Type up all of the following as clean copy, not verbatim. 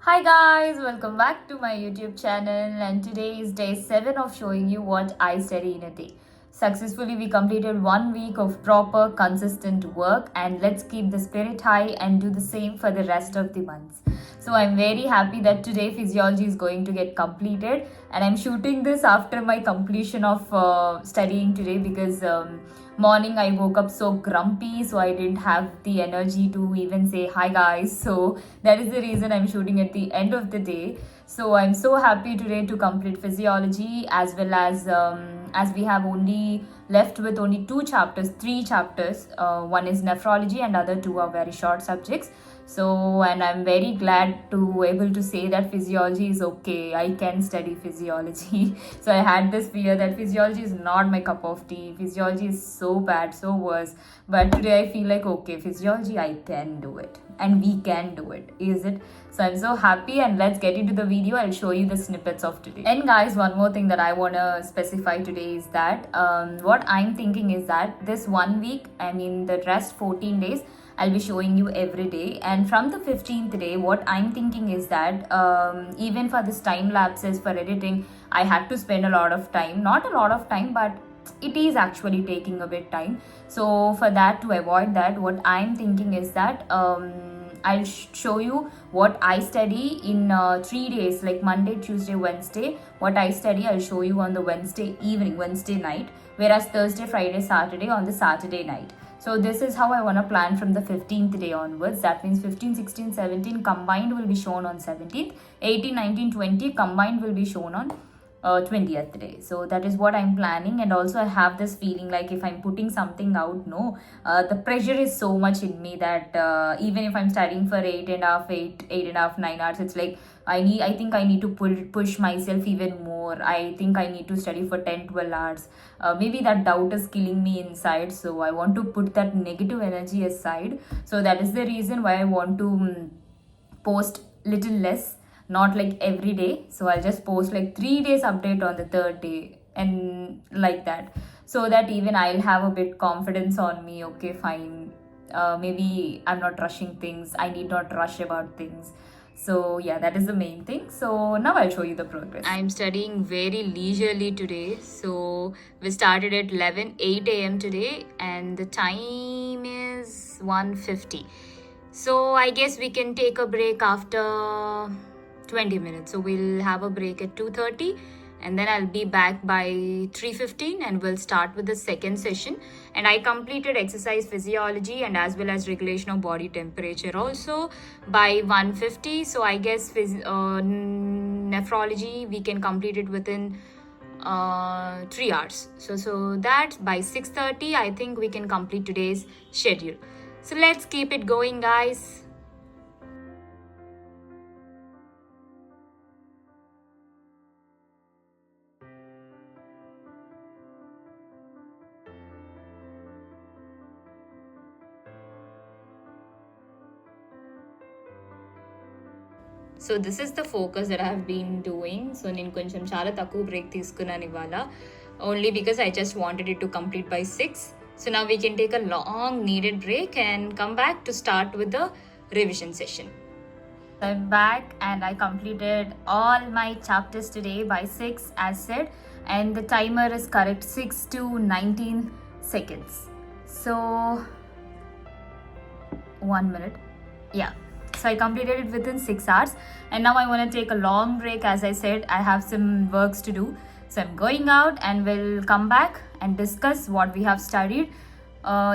Hi guys, welcome back to my YouTube channel, and today is day 7 of showing you what I study in a day. Successfully we completed 1 week of proper consistent work, and let's keep the spirit high and do the same for the rest of the months. So I'm very happy that today physiology is going to get completed, and I'm shooting this after my completion of studying today because morning I woke up so grumpy, so I didn't have the energy to even say hi guys. So that is the reason I'm shooting at the end of the day. So I'm so happy today to complete physiology, as we have only left with only 3 chapters. One is nephrology and other 2 are very short subjects. So, and I'm very glad to able to say that physiology is okay. I can study physiology. So I had this fear that physiology is not my cup of tea. Physiology is so bad, so worse. But today I feel like okay, physiology I can do it, and we can do it, is it? So I'm so happy, and let's get into the video. I'll show you the snippets of today. And guys, one more thing that I want to specify today is that what I'm thinking is that this 1 week, I mean the rest 14 days, I'll be showing you every day. And from the 15th day, what I'm thinking is that even for this time lapses for editing, I had to spend a lot of time. Not a lot of time, but it is actually taking a bit time. So for that, to avoid that, what I'm thinking is that I'll show you what I study in 3 days, like Monday, Tuesday, Wednesday. What I study, I'll show you on the Wednesday evening, Wednesday night, whereas Thursday, Friday, Saturday on the Saturday night. So this is how I want to plan from the 15th day onwards. That means 15, 16, 17 combined will be shown on 17th. 18, 19, 20 combined will be shown on 20th day. So that is what I'm planning. And also I have this feeling like if I'm putting something out, the pressure is so much in me that even if I'm studying for 8.5, 9 hours, it's like I think I need to push myself even more. I think I need to study for 10, 12 hours. Maybe that doubt is killing me inside. So I want to put that negative energy aside. So that is the reason why I want to post little less, not like every day. So I'll just post like 3 days update on the 3rd day, and like that, so that even I'll have a bit confidence on me. Okay, fine, maybe I'm not rushing things. I need not rush about things. So yeah, that is the main thing. So now I'll show you the progress. I'm studying very leisurely today. So we started at 8 a.m. today, and the time is 1:50. So I guess we can take a break after 20 minutes. So we'll have a break at 2:30, and then I'll be back by 3:15, and we'll start with the second session. And I completed exercise physiology and as well as regulation of body temperature also by 1:50. So I guess nephrology we can complete it within 3 hours. So that by 6:30 I think we can complete today's schedule. So let's keep it going, guys. So this is the focus that I have been doing. So నేను కొంచెం చాలా తక్కువ break తీసుకున్నాను ఇవాళ, only because I just wanted it to complete by 6. So now we can take a long needed break and come back to start with the revision session. I'm back, and I completed all my chapters today by 6 as said, and the timer is correct, 6 to 19 seconds. So 1 minute, yeah. So I completed it within 6 hours, and now I want to take a long break. As I said, I have some works to do. So I'm going out, and we'll come back and discuss what we have studied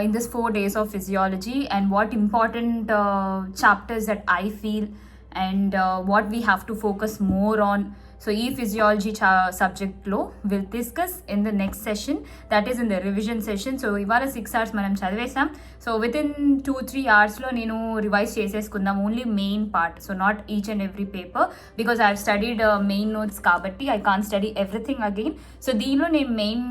in this 4 days of physiology, and what important chapters that I feel, and what we have to focus more on. So ఈ physiology subjectలో we'll discuss in the next session, that is in the revision session. So ఇవాళ 6 hours మనం చదివేసాం. So within 2-3 అవర్స్లో నేను revise చేసేసుకుందాం only main part. So not each and every paper, because I have studied main notes కాబట్టి I can't study everything again. So దీనిలో నేను main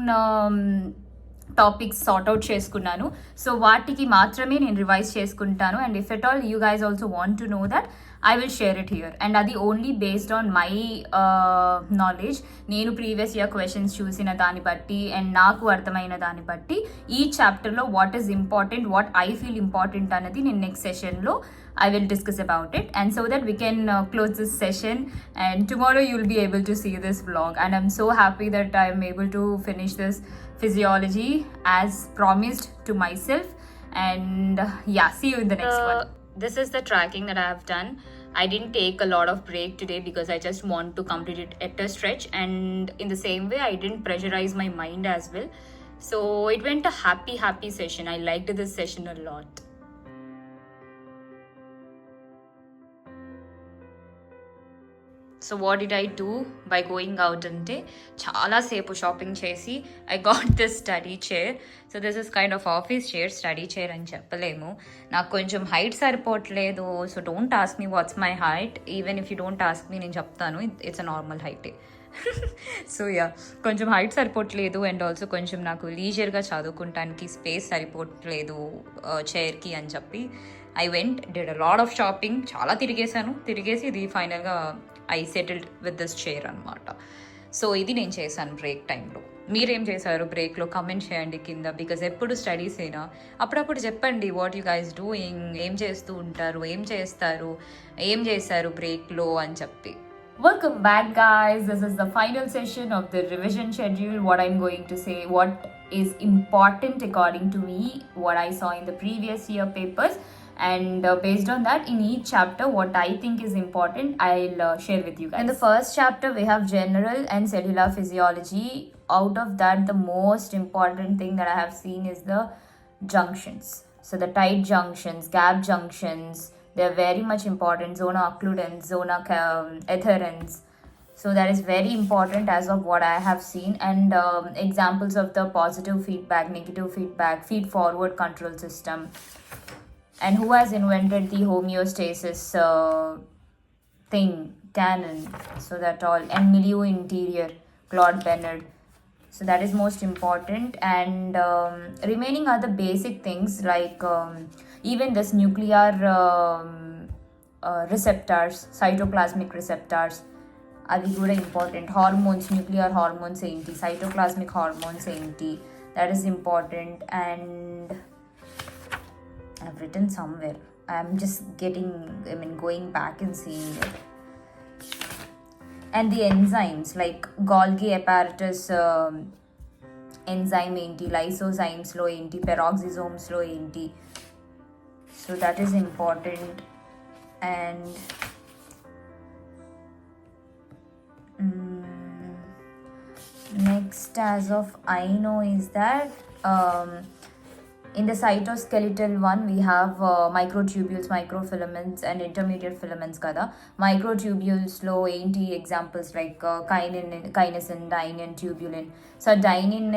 topics sort out చేసుకున్నాను. So వాటికి మాత్రమే నేను రివైజ్ చేసుకుంటాను. And if at all you guys also want to know that, I will share it here, and అది only based on my knowledge. నేను previous year questions చూసిన దాన్ని బట్టి అండ్ నాకు అర్థమైన దాన్ని బట్టి ఈ చాప్టర్లో what is important, what I feel important అనేది నేను నెక్స్ట్ సెషన్లో I will discuss about it, and so that we can close this session, and tomorrow you'll be able to see this vlog. And I'm so happy that I'm able to finish this physiology as promised to myself. And yeah, see you in the next one. This is the tracking that I have done. I didn't take a lot of break today because I just want to complete it at a stretch, and in the same way I didn't pressurize my mind as well. So it went a happy session. I liked this session a lot. So what did I do by going out ante chala sepu shopping chesi I got this study chair. So this is kind of office chair, study chair అని చెప్పలేము. నాకు కొంచెం height సరిపోవట్లేదు. So don't ask me what's my height. Even if you don't ask me, నేను చెప్తాను it's a normal హైటే. So yeah, కొంచెం height సరిపోవట్లేదు, అండ్ ఆల్సో కొంచెం నాకు లీజర్గా చదువుకుంటానికి స్పేస్ సరిపోవట్లేదు చైర్కి అని చెప్పి I went did a lot of shopping. చాలా తిరిగేసి ఇది ఫైనల్గా I settled with this chair అనమాట. సో ఇది నేను చేశాను బ్రేక్ టైంలో. మీరేం చేశారు బ్రేక్లో కమెంట్ చేయండి కింద, బికాజ్ ఎప్పుడు స్టడీస్ అయినా అప్పుడప్పుడు చెప్పండి వాట్ యూ గైస్ డూయింగ్, ఏం చేస్తూ ఉంటారు, ఏం చేశారు బ్రేక్లో అని చెప్పి. Welcome back, guys. This is the final session of the revision schedule. What I'm going to say, what is important according to me, what I saw in the previous year papers, and based on that, in each chapter what I think is important, I'll share with you guys. In the first chapter we have general and cellular physiology. Out of that, the most important thing that I have seen is the junctions. So the tight junctions, gap junctions, they're very much important. Zona occludens, zona adherens. So that is very important as of what I have seen. And examples of the positive feedback, negative feedback, feed forward control system, and who has invented the homeostasis thing, canon. So that all, and milieu interior, Claude Bernard. So that is most important. And remaining are the basic things like even this nuclear receptors, cytoplasmic receptors, avi kuda important. Hormones, nuclear hormones enti, cytoplasmic hormones enti, that is important. And I've written somewhere, I'm just going back and seeing it. And the enzymes like Golgi apparatus enzyme enti, lysozymes lo enti, peroxisomes lo enti. So that is important. And next, as of I know, is that in the cytoskeletal one we have microtubules, microfilaments and intermediate filaments kada. Microtubules lo enti examples like kinesin, dynein, tubulin. So dynein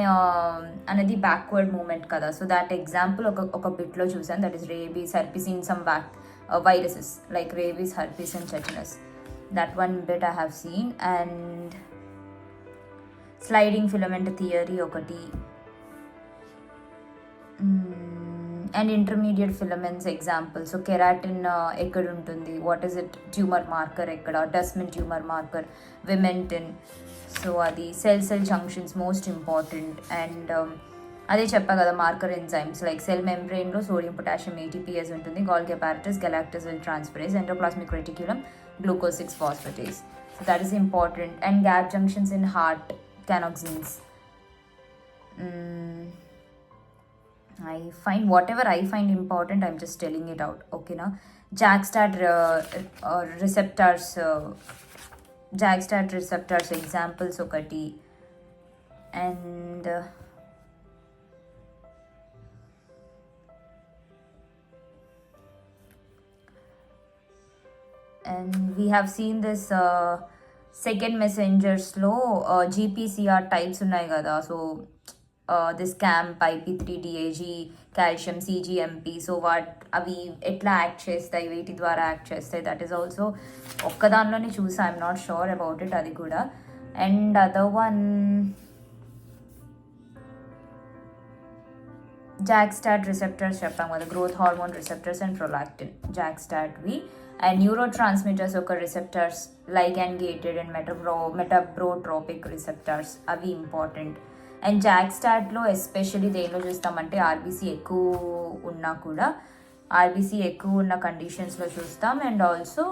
anadi backward movement kada. So that example oka bit lo chusan, that is rabies, herpes in some viruses like rabies, herpes and tetanus. That one bit I have seen. And sliding filament theory okati. And intermediate filaments example. So keratin ekkada untundi, what is it, tumor marker ekkada, Dustman tumor marker, vimentin. So adi cell junctions most important. And అదే చెప్పా కదా, marker enzymes like cell మెంబ్రెయిన్లో sodium potassium ATPase ఉంటుంది, Golgi apparatus, galactosyl transferase, endoplasmic reticulum, glucose 6 phosphatase. So that is important. And gap junctions in heart, canoxins. I find whatever I find important, I'm just telling it out. Okay, now JAK-STAT receptors examples okati. And we have seen this second messenger slow GPCR types ఉన్నాయి కదా. So this CAMP, IP3, DAG, calcium, CGMP. So అవి ఎట్లా act చేస్తాయి, వేటి ద్వారా act చేస్తాయి, that is also ఒక్కదానిలోనే చూసా. I'm not sure about it, అది కూడా. And other one JAK-STAT receptors చెప్పాం కదా, growth hormone receptors and prolactin, JAK-STAT-వి. అండ్ న్యూరోట్రాన్స్మిటర్స్ ఒక receptors, ligand gated and metabotropic receptors, అవి ఇంపార్టెంట్. అండ్ JAK-STAT-లో ఎస్పెషల్లీ దేనిలో చూస్తామంటే RBC ఎక్కువ ఉన్నా కూడా ఆర్బీసీ ఎక్కువ ఉన్న కండిషన్స్లో చూస్తాం. అండ్ ఆల్సో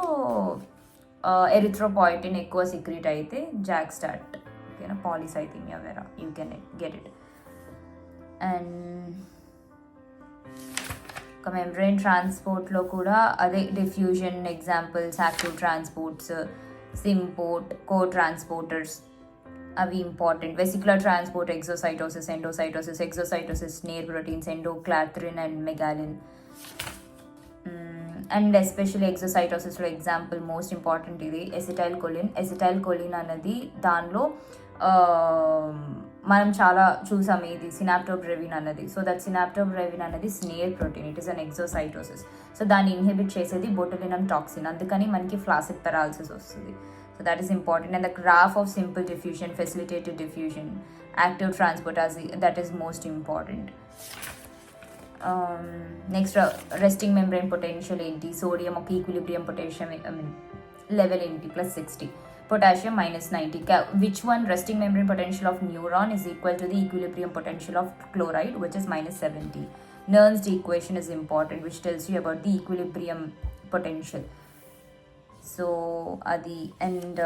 ఎరిథ్రోపాయిటిన్ ఎక్కువ సిక్రీట్ అయితే జాక్స్టాట్, ఓకేనా, polycythaemia vera, you can get it. And ఒక మెంబ్రెయిన్ ట్రాన్స్పోర్ట్లో కూడా అదే diffusion examples, active transports, symport, co transporters అవి important. Vesicular transport exocytosis, endocytosis, exocytosis, SNARE proteins, endo clathrin and megalin. And especially ఎగ్జోసైటోసిస్లో example most important ఇది acetyl choline. Acetyl choline అన్నది దానిలో మనం చాలా చూసాం ఇది సినాప్టోబ్రెవిన్ అన్నది. సో దట్ సినాప్టోబ్రెవిన్ అన్నది SNARE protein, it is an exocytosis. So దాన్ని ఇన్హిబిట్ చేసేది బొటులినం టాక్సిన్, అందుకని మనకి ఫ్లాసిక్ పెరాలసిస్ వస్తుంది. So that is important. And the graph of simple diffusion, facilitated diffusion, active transport that is most important. Next resting membrane potential ఏంటి, sodium ఒక equilibrium potential level ఏంటి, +60, potassium -90. Which one resting membrane potential of neuron is equal to the equilibrium potential of chloride, which is -70. Nernst equation is important, which tells you about the equilibrium potential. So adi. And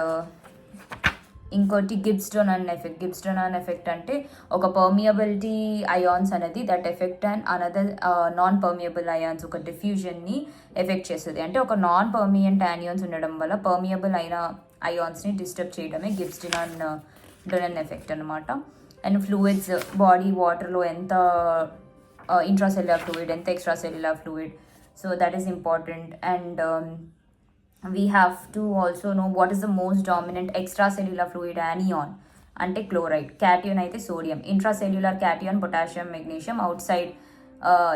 ఇంకోటి గిబ్స్టోనన్ effect. గిబ్స్టోనన్ effect అంటే ఒక permeability ions అనేది that effect and another non permeable ions ఒక డిఫ్యూజన్ని effect చేస్తుంది. అంటే ఒక non పర్మియంట్ anions ఉండడం వల్ల పర్మియబుల్ అయిన అయాన్స్ని డిస్టర్బ్ చేయడమే గిబ్స్టోనన్ ఎఫెక్ట్ అనమాట. అండ్ ఫ్లూయిడ్స్, బాడీ వాటర్లో ఎంత ఇంట్రాసెల్యులర్ ఫ్లూయిడ్, ఎంత extra cellular fluid, so that is important. And we have to also know what is the most dominant extracellular fluid anion ante chloride, cation aithe sodium, intracellular cation potassium magnesium, outside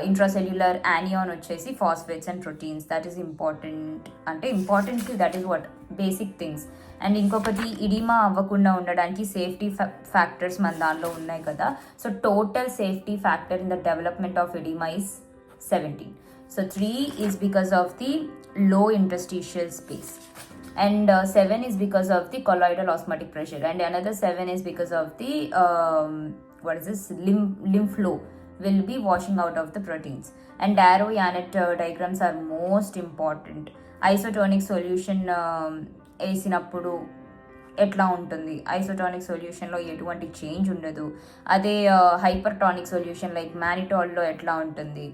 intracellular anion vachesi phosphates and proteins. That is important. Ante important, that is what basic things. And ఇంకొకటి ఇడిమా అవ్వకుండా ఉండడానికి safety factors మన దానిలో ఉన్నాయి కదా. So total safety factor in the development of ఇడిమా is 17. So 3 is because of the low interstitial space, and 7 is because of the colloidal osmotic pressure, and another 7 is because of the lymph flow will be washing out of the proteins. And Darrow Yannet diagrams are most important. Isotonic solution వేసినప్పుడు ఎట్లా ఉంటుంది, isotonic సొల్యూషన్లో ఎటువంటి change ఉండదు. అదే hypertonic solution like మ్యానిటాల్లో ఎట్లా ఉంటుంది,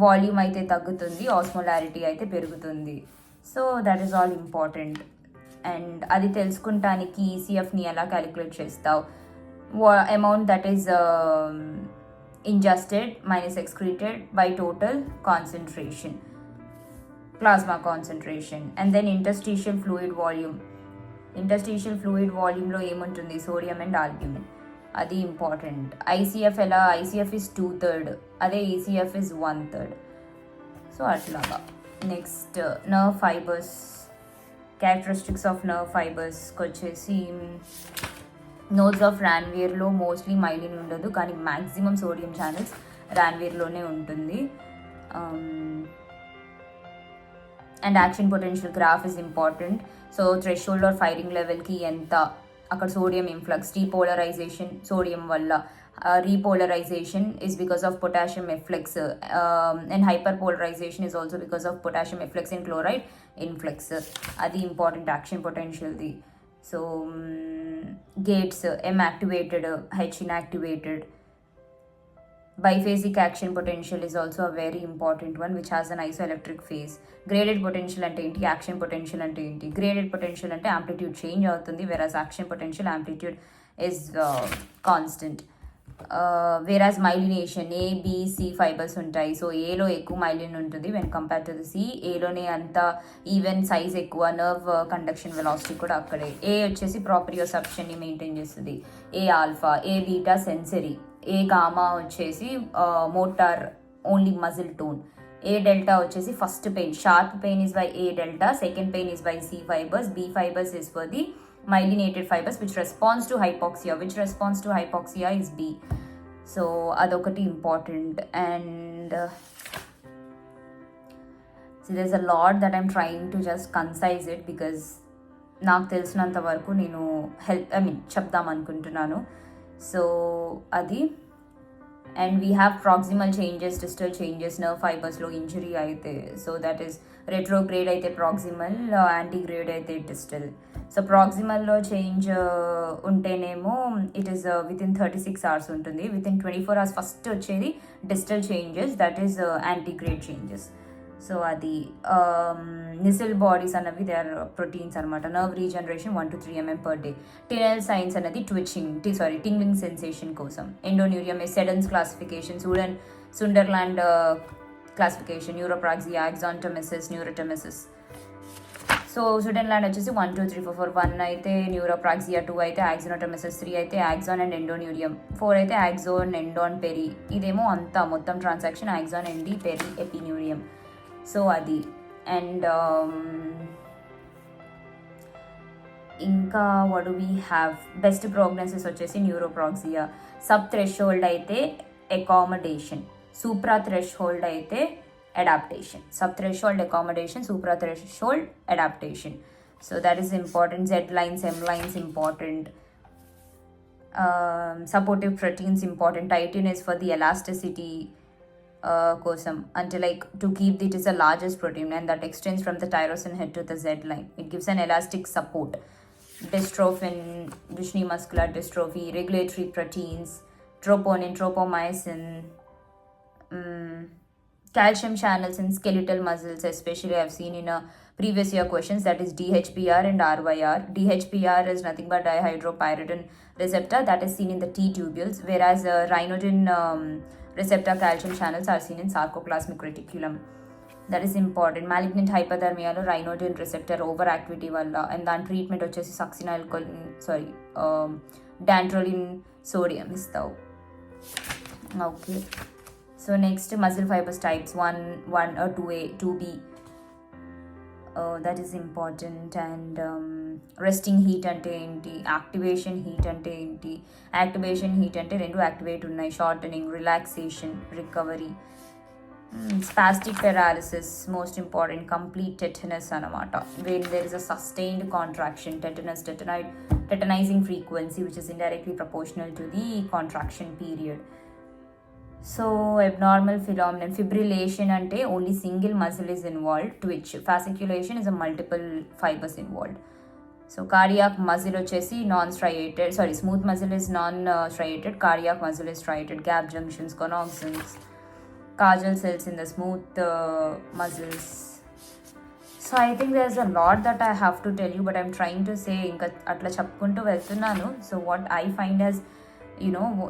volume అయితే తగ్గుతుంది, ఆస్మోలారిటీ అయితే పెరుగుతుంది. So that is all important. And అది తెలుసుకుంటానికి ఈసీఎఫ్ని ఎలా క్యాలిక్యులేట్ చేస్తావు, amount that is ingested minus excreted by total concentration, plasma concentration. And then interstitial fluid volume, interstitial fluid వాల్యూమ్లో ఏముంటుంది, సోడియం అండ్ ఆల్బ్యూమిన్, అది ఇంపార్టెంట్. ఐసీఎఫ్ ఎలా, ఐసీఎఫ్ ఇస్ 2/3, అదే ఈసీఎఫ్ ఇస్ 1/3. సో అట్లాగా. Next nerve fibres, characteristics of nerve ఫైబర్స్కి వచ్చేసి nodes of రాన్వేర్లో mostly myelin ఉండదు, కానీ మ్యాక్సిమం సోడియం ఛానల్స్ రాన్వేర్లోనే ఉంటుంది. And action potential graph is important. So threshold or firing లెవెల్కి ఎంత, అక్కడ సోడియం ఇన్ఫ్లక్స్, డీపోలరైజేషన్ సోడియం వల్ల, repolarization is because of potassium efflux, and hyperpolarization is also because of potassium efflux in chloride influx. Adi important action potential di. So gates, M activated, H inactivated. Biphasic action potential is also a very important one, which has an isoelectric phase. Graded potential ante enti, action potential ante enti. Graded potential ante amplitude change avutundi, whereas action potential amplitude is constant. Whereas myelination, A, B, C fibers ఉంటాయి. So ఏలో ఎక్కువ myelin ఉంటుంది when compare to the C. ఏలోనే అంత even size ఎక్కువ, nerve conduction velocity కూడా అక్కడే. A వచ్చేసి ప్రాప్రియోసెప్షన్ని మెయింటైన్ చేస్తుంది, A alpha, A beta sensory, A gamma వచ్చేసి motor only muscle tone, A delta వచ్చేసి first pain, sharp pain is by A delta, second pain is by C fibres, B fibres is for the myelinated fibers which responds to hypoxia, which responds to hypoxia is B. So adokati important. And so there's a lot that I'm trying to just concise it because నాకు తెలిసినంత వరకు నేను చెప్దాం అనుకుంటున్నాను. So అది. And we have proximal changes, distal changes, nerve fibers లో injury అయితే, so that is retrograde అయితే ప్రాక్సిమల్, యాంటీగ్రేడ్ అయితే డిస్టల్. సో ప్రాక్సిమల్లో చేంజ్ ఉంటేనేమో it is within 36 hours ఉంటుంది. విత్ ఇన్ 24 hours ఫస్ట్ వచ్చేది distal changes, that is anterograde changes. So అది Nissl bodies అన్నవి దే ఆర్ ప్రోటీన్స్ అనమాట. Nerve regeneration 1 to 3 mm per day. Tinel signs అనేది tingling sensation కోసం. Endoneurium Seddon's classification, Sunderland classification, neuropraxia, axonotmesis, neurotmesis. So సుడెన్లాండ్ వచ్చేసి 1 2 3 4 4. 1 అయితే న్యూరోప్రాక్సియా, 2 అయితే యాక్సినోటోమిసిస్, 3 అయితే axon and ఎండోన్యూరియం, 4 అయితే యాక్సోన్, ఎండాన్, పెరి. ఇదేమో అంతా మొత్తం transaction axon, endo, peri, epineurium. So అది. అండ్ ఇంకా what do we have, best prognosis వచ్చేసి న్యూరోప్రాక్సియా. సబ్ థ్రెషోల్డ్ అయితే అకామడేషన్, సూప్రా థ్రెషోల్డ్ అయితే adaptation. Sub threshold accommodation, supra threshold adaptation. So that is important. Z lines, M lines important. Supportive proteins important. Titin is for the elasticity కోసం, అంటే like to keep it is the largest protein and that extends from the tyrosine head to the Z line. It gives an elastic support. Dystrophin, Duchenne muscular dystrophy, regulatory proteins, troponin, tropomyosin, calcium channels in skeletal muscles, especially I've seen in a previous year questions, that is DHPR and RYR. DHPR is nothing but dihydropyridine receptor that is seen in the T tubules, whereas rhinodin receptor calcium channels are seen in sarcoplasmic reticulum. That is important. Malignant hyperthermia lo rhinodin receptor overactivity valla, and then treatment vachesi succinylcholine, dantrolene sodium istavu. Okay. So next, muscle fibers types 1 or 2A, 2B. That is important. And resting heat ante enti, activation heat ante enti. Activation heat ante rendu activate unnai, shortening, relaxation, recovery. Spastic paralysis, most important. Complete tetanus anamata, when there is a sustained contraction. Tetanizing frequency, which is indirectly proportional to the contraction period. So abnormal phenomenon, fibrillation ante only single muscle is involved. Twitch, fasciculation is a multiple fibers involved. So cardiac muscle vachesi non-striated, smooth muscle is non-striated, cardiac muscle is striated. Gap junctions, connoissance, Kajal cells in the smooth muscles. So I think there's a lot that I have to tell you, but I'm trying to say inka atla chappuntu veltunnanu. So what I find as,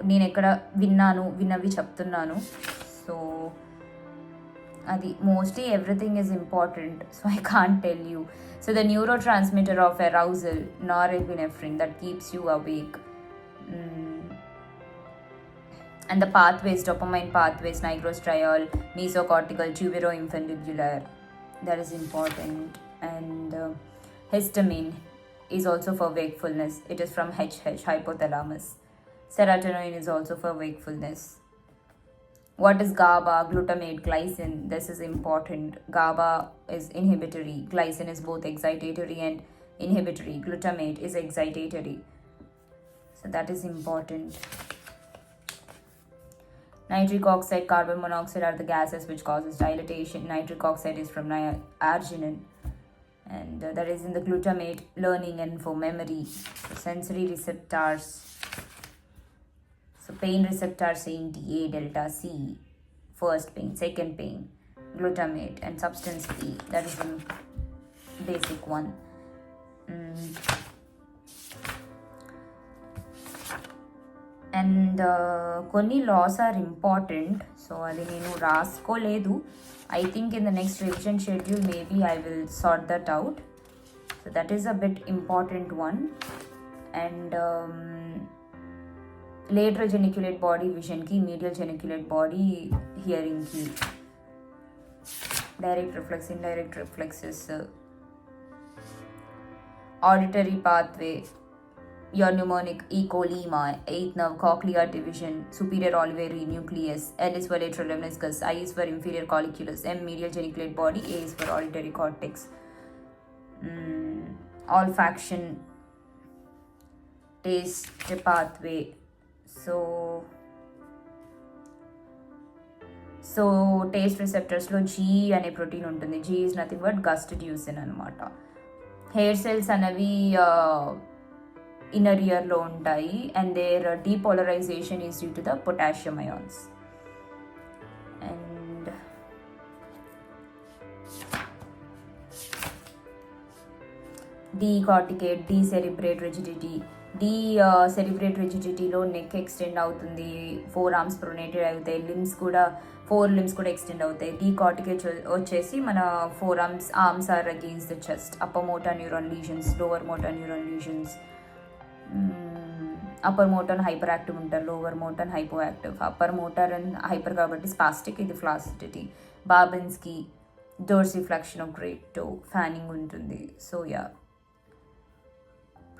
నేను ఎక్కడ విన్నవి చెప్తున్నాను. So అది mostly everything is important, so I can't tell you. So the neurotransmitter of arousal, norepinephrine, that keeps you awake. And the pathways, dopamine pathways, nigrostriol, mesocortical, tuberoinfundibular, that is important. And histamine is also for wakefulness. It is from HH, hypothalamus. Serotonin is also for wakefulness. What is GABA? Glutamate, glycine. This is important. GABA is inhibitory. Glycine is both excitatory and inhibitory. Glutamate is excitatory. So that is important. Nitric oxide, carbon monoxide are the gases which causes dilatation. Nitric oxide is from arginine. And that is in the glutamate, learning and for memory. So sensory receptors. So pain receptors in DA, delta C, first pain, second pain, glutamate, and substance P, that is the basic one. And కొన్ని laws are important, so అది నేను రాసుకోలేదు. I think in the next revision schedule maybe I will sort that out. So that is a bit important one. And lateral geniculate body vision ki, medial geniculate body hearing ki, direct reflex, indirect reflexes, auditory pathway, your mnemonic, ecolema, 8th nerve, cochlear division, superior olivary nucleus. L is for lateral lemniscus, I is for inferior colliculus, M medial geniculate body, A is for auditory cortex. Olfaction, taste pathway. So so taste రిసెప్టర్స్లో G అనే protein ఉంటుంది. G is nothing but gustducin అనమాట. Hair cells అనేవి inner ఇయర్లో ఉంటాయి and their depolarisation is due to the potassium ions. And decorticate, decerebrate rigidity. Cerebrate రిజిడిటీలో neck extend అవుతుంది, 4 arms ప్రొనేటెడ్ అవుతాయి, లిమ్స్ కూడా 4 limbs కూడా ఎక్స్టెండ్ అవుతాయి. డీకార్టికేట్ వచ్చేసి మన 4 arms are against the chest. Upper motor neuron lesions, lower motor neuron lesions. Upper motor hyper active ఉంటారు, lower motor hypo active. Upper motor and hyper కాబట్టి spastic, ఇది flaccidity. Babinski dorsiflexion of great toe, fanning ఉంటుంది. So yeah,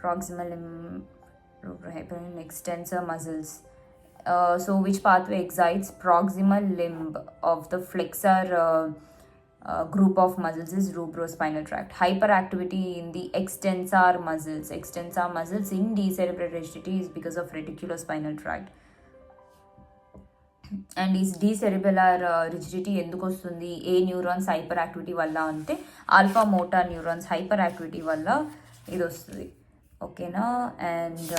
proximal limb, extensor muscles. So which pathway excites proximal limb of the flexor group of muscles is rubrospinal tract. Hyperactivity in the extensor muscles. Extensor muscles in decerebrate rigidity is because of reticulospinal tract. And ఈ డీసెరిబెలార్ rigidity ఎందుకు వస్తుంది? ఏ neurons hyper activity వల్ల అంటే alpha motor neurons hyper activity వల్ల ఇది వస్తుంది. ఓకేనా? And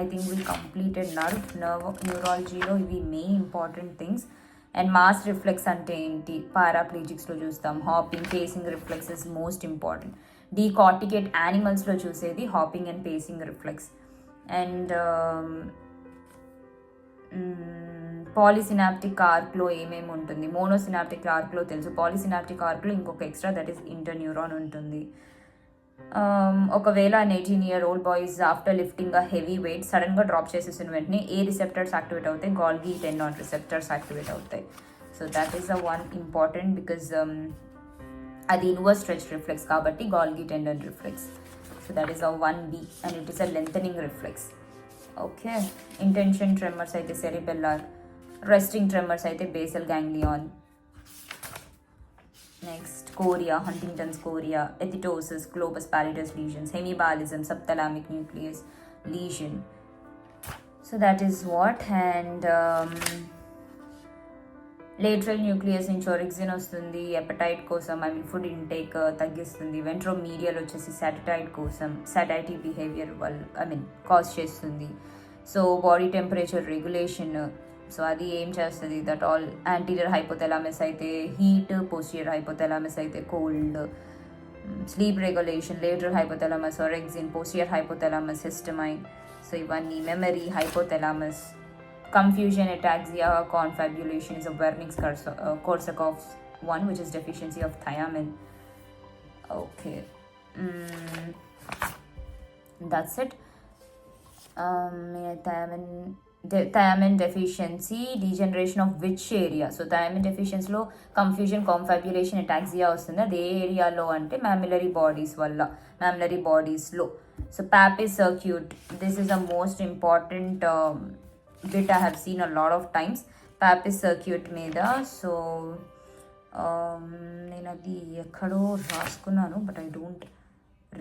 I think we completed న్యూరాలజీలో ఇవి main important things. And mass reflex అంటే ఏంటి? పారాప్లీజిక్స్లో చూస్తాం. Hopping, pacing reflexes most important. Decorticate యానిమల్స్లో చూసేది hopping and pacing reflex. And polysynaptic ఆర్క్లో ఏమేమి ఉంటుంది? మోనోసినాప్టిక్ ఆర్క్లో తెలుసు. పాలిసినాప్టిక్ ఆర్క్లో ఇంకొక extra, that is inter neuron ఉంటుంది. ఒకవేళ 18-year-old boys after lifting a heavy weight సడన్గా డ్రాప్ చేసేసిన వెంటనే ఏ రిసెప్టర్స్ యాక్టివేట్ అవుతాయి? గాల్గి టెండాన్ రిసెప్టర్స్ యాక్టివేట్ అవుతాయి. So that is the one important because అది ఇన్వర్స్ స్ట్రెచ్ రిఫ్లెక్స్ కాబట్టి Golgi tendon reflex. So that is a 1B and it is a lengthening reflex. Okay. Intention tremors అయితే cerebellar, resting tremors అయితే basal ganglion. Next chorea, Huntington's chorea, athetosis, globus pallidus lesions, hemiballismus, subthalamic nucleus lesion. So that is what. And lateral nucleus నుంచి orexin వస్తుంది, appetite కోసం, I mean food intake తగ్గిస్తుంది. వెంట్రోమీడియల్ వచ్చేసి సాటిటైట్ కోసం, satiety behaviour వల్ల I mean cause చేస్తుంది. So body temperature regulation, so అది ఏం చేస్తుంది? That all. యాంటీరియర్ హైపోథెలామస్ అయితే హీట్, పోస్టీరియర్ హైపోథెలామస్ అయితే cold. Sleep regulation, lateral hypothalamus orexin, posterior hypothalamus histamine. So ఇవన్నీ. Memory, hypothalamus. Confusion, ataxia, confabulation is a Wernicke-Korsakoff one, which is deficiency of thiamine. Okay, that's it. Thiamine deficiency, degeneration of which area? So thiamine deficiency లో confusion, confabulation, ataxia వస్తుంది. అది ఏ ఏరియాలో అంటే mammillary bodies వల్ల, mammillary bodies లో. So Papez circuit, this is the most important bit I have seen a lot of times. Papez circuit మీద. So నేను అది ఎక్కడో రాసుకున్నాను but I don't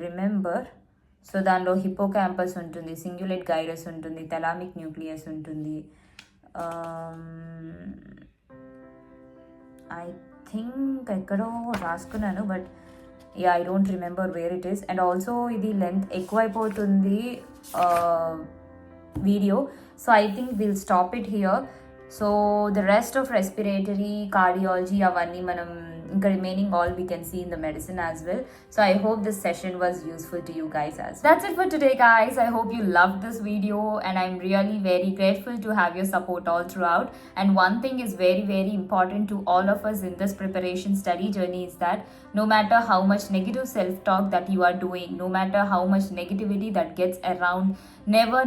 remember. So దానిలో హిప్పో క్యాంపస్ ఉంటుంది, సింగ్యులేట్ గైరస్ ఉంటుంది, థలామిక్ న్యూక్లియస్ ఉంటుంది. ఐ థింక్ ఎక్కడో రాసుకున్నాను but I don't remember where it is. And also ఇది లెంత్ ఎక్కువైపోతుంది video, so I think we'll stop it here. So the rest of respiratory, cardiology avanni manam ఇంకా remaining all we can see in the medicine as well. So I hope this session was useful to you guys as well. That's it for today guys. I hope you loved this video and I'm really very grateful to have your support all throughout. And one thing is very very important to all of us in this preparation study journey is that no matter how much negative self-talk that you are doing, no matter how much negativity that gets around, never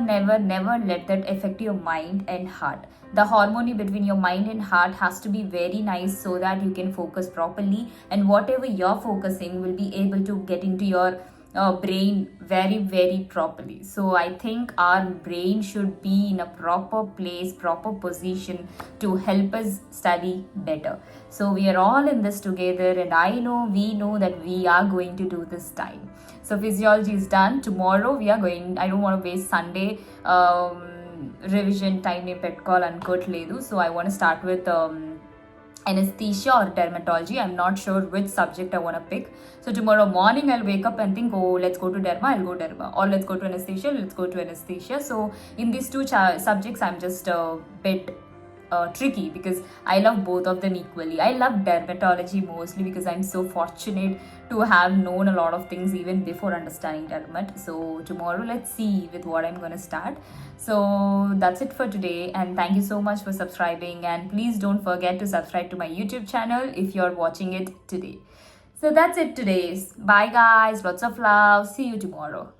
let that affect your mind and heart. The harmony between your mind and heart has to be very nice so that you can focus properly, and whatever you're focusing will be able to get into your brain very very properly. So I think our brain should be in a proper place, proper position to help us study better. So we are all in this together and we know that we are going to do this time. So physiology is done. Tomorrow we are going, I don't want to waste Sunday revision time ni pettukovalanukotledu. So I want to start with anesthesia or dermatology. I'm not sure which subject I want to pick. So tomorrow morning I'll wake up and think, oh, let's go to derma, I'll go derma, or let's go to anesthesia, let's go to anesthesia. So in these two subjects I'm just a bit tricky because I love both of them equally. I love dermatology mostly because I'm so fortunate to have known a lot of things even before understanding dermat. So tomorrow let's see with what I'm going to start. So that's it for today, and thank you so much for subscribing, and please don't forget to subscribe to my YouTube channel if you're watching it today. So that's it today. Bye guys, lots of love, see you tomorrow.